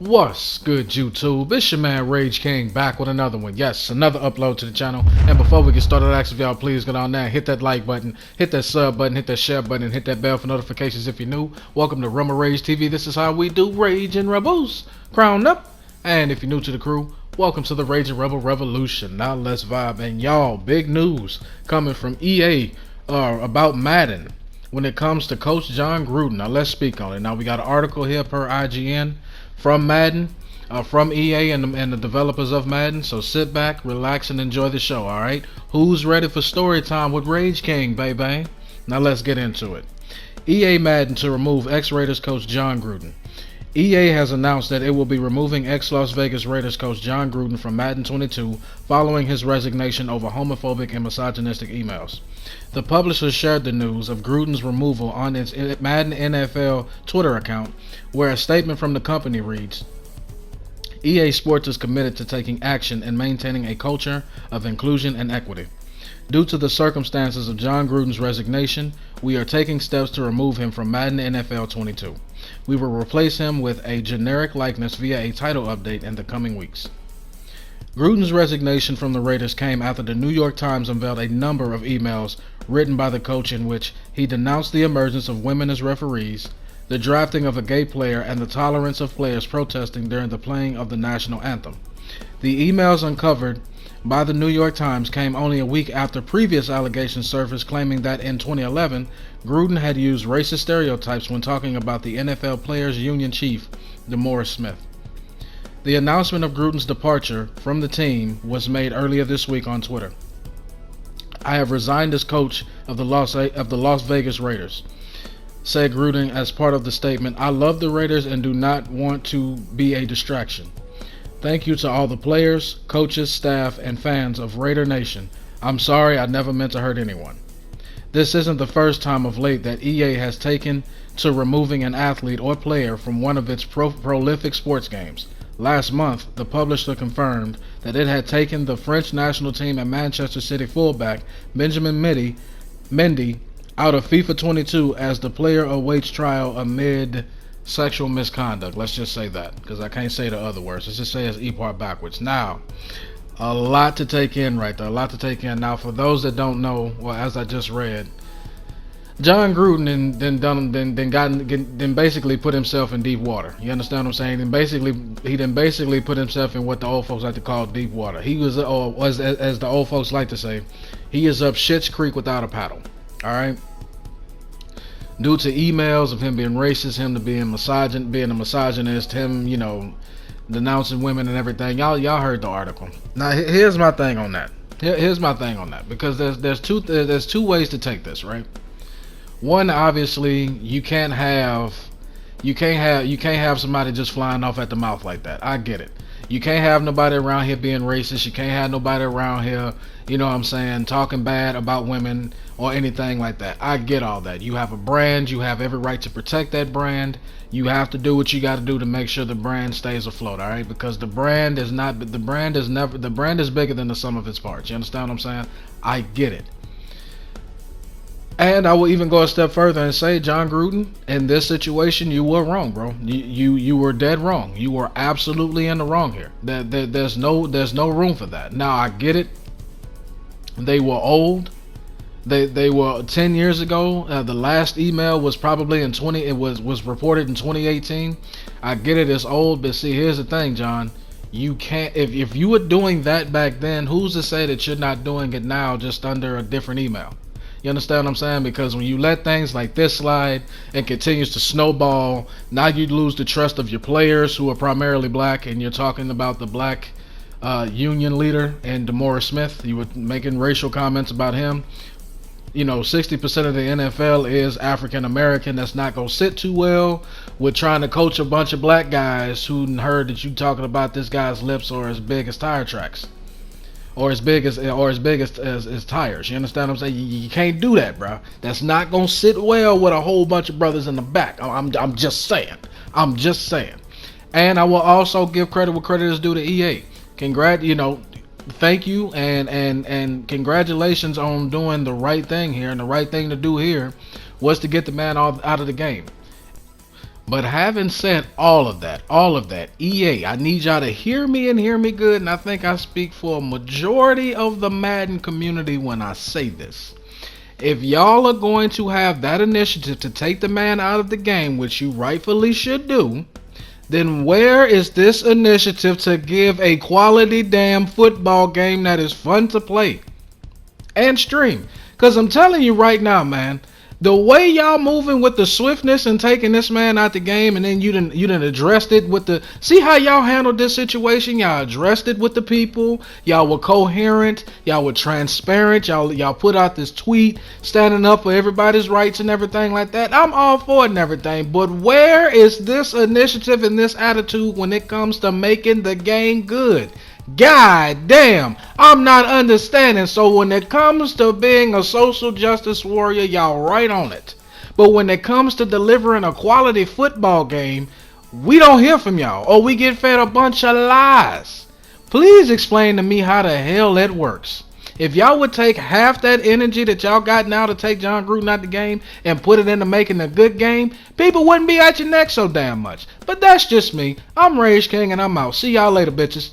What's good, YouTube? It's your man Rage King back with another one. Yes, another upload to the channel. And before we get started, I ask if y'all please go down there and hit that like button, hit that sub button, hit that share button, and hit that bell for notifications if you're new. Welcome to Rumble Rage TV. This is how we do Rage and Rebels. Crown up. And if you're new to the crew, welcome to the Rage and Rebel Revolution. Now let's vibe. And y'all, big news coming from EA about Madden when it comes to Coach John Gruden. Now let's speak on it. Now we got an article here per IGN from Madden, from EA and the developers of Madden. So sit back, relax, and enjoy the show, alright? Who's ready for story time with Rage King, baby? Now let's get into it. EA Madden to remove ex-Raiders coach John Gruden. EA has announced that it will be removing ex-Las Vegas Raiders coach John Gruden from Madden 22 following his resignation over homophobic and misogynistic emails. The publisher shared the news of Gruden's removal on its Madden NFL Twitter account, where a statement from the company reads, EA Sports is committed to taking action and maintaining a culture of inclusion and equity. Due to the circumstances of John Gruden's resignation, we are taking steps to remove him from Madden NFL 22. We will replace him with a generic likeness via a title update in the coming weeks. Gruden's resignation from the Raiders came after the New York Times unveiled a number of emails written by the coach in which he denounced the emergence of women as referees, the drafting of a gay player, and the tolerance of players protesting during the playing of the national anthem. The emails uncovered by the New York Times came only a week after previous allegations surfaced claiming that in 2011, Gruden had used racist stereotypes when talking about the NFL Players Union chief, DeMaurice Smith. The announcement of Gruden's departure from the team was made earlier this week on Twitter. I have resigned as coach of the Las Vegas Raiders, said Gruden as part of the statement. I love the Raiders and do not want to be a distraction. Thank you to all the players, coaches, staff, and fans of Raider Nation. I'm sorry, I never meant to hurt anyone. This isn't the first time of late that EA has taken to removing an athlete or player from one of its prolific sports games. Last month, the publisher confirmed that it had taken the French national team and Manchester City fullback Benjamin Mendy out of FIFA 22 as the player awaits trial amid sexual misconduct. Let's just say that, because I can't say the other words. Let's just say it's E part backwards. Now, a lot to take in right there. A lot to take in. Now, for those that don't know, well, as I just read, John Gruden then basically put himself in deep water. You understand what I'm saying? He basically put himself in what the old folks like to call deep water. He was, or as the old folks like to say, he is up Shit's Creek without a paddle. All right. Due to emails of him being racist, him to being a misogynist, him, denouncing women and everything. Y'all heard the article. Now here's my thing on that. Here's my thing on that, because there's two ways to take this, right? One, obviously, you can't have somebody just flying off at the mouth like that. I get it. You can't have nobody around here being racist. You can't have nobody around here, talking bad about women or anything like that. I get all that. You have a brand. You have every right to protect that brand. You have to do what you got to do to make sure the brand stays afloat, all right? Because the brand is bigger than the sum of its parts. You understand what I'm saying? I get it. And I will even go a step further and say, John Gruden, in this situation, you were wrong, bro. You were dead wrong. You were absolutely in the wrong here. There's no room for that. Now I get it. They were old. They were 10 years ago. The last email was probably it was reported in 2018. I get it. It's old, but see, here's the thing, John. You can't, if you were doing that back then, who's to say that you're not doing it now, just under a different email? You understand what I'm saying? Because when you let things like this slide and continues to snowball, now you lose the trust of your players who are primarily black, and you're talking about the black union leader and DeMaurice Smith. You were making racial comments about him. 60% of the NFL is African American. That's not going to sit too well with trying to coach a bunch of black guys who heard that you talking about this guy's lips are as big as tire tracks. Or as big as tires. You understand what I'm saying? You can't do that, bro. That's not gonna sit well with a whole bunch of brothers in the back. I'm just saying. And I will also give credit where credit is due to EA. Thank you and congratulations on doing the right thing here. And the right thing to do here was to get the man out of the game. But having said all of that, EA, I need y'all to hear me and hear me good, and I think I speak for a majority of the Madden community when I say this. If y'all are going to have that initiative to take the man out of the game, which you rightfully should do, then where is this initiative to give a quality damn football game that is fun to play and stream? Because I'm telling you right now, man, the way y'all moving with the swiftness and taking this man out the game, and then you done addressed it with the, see how y'all handled this situation? Y'all addressed it with the people. Y'all were coherent. Y'all were transparent. Y'all put out this tweet standing up for everybody's rights and everything like that. I'm all for it and everything, but where is this initiative and this attitude when it comes to making the game good? God damn, I'm not understanding. So when it comes to being a social justice warrior, y'all right on it. But when it comes to delivering a quality football game, we don't hear from y'all, or we get fed a bunch of lies. Please explain to me how the hell that works. If y'all would take half that energy that y'all got now to take John Gruden out the game and put it into making a good game, people wouldn't be at your neck so damn much. But that's just me. I'm Rage King and I'm out. See y'all later, bitches.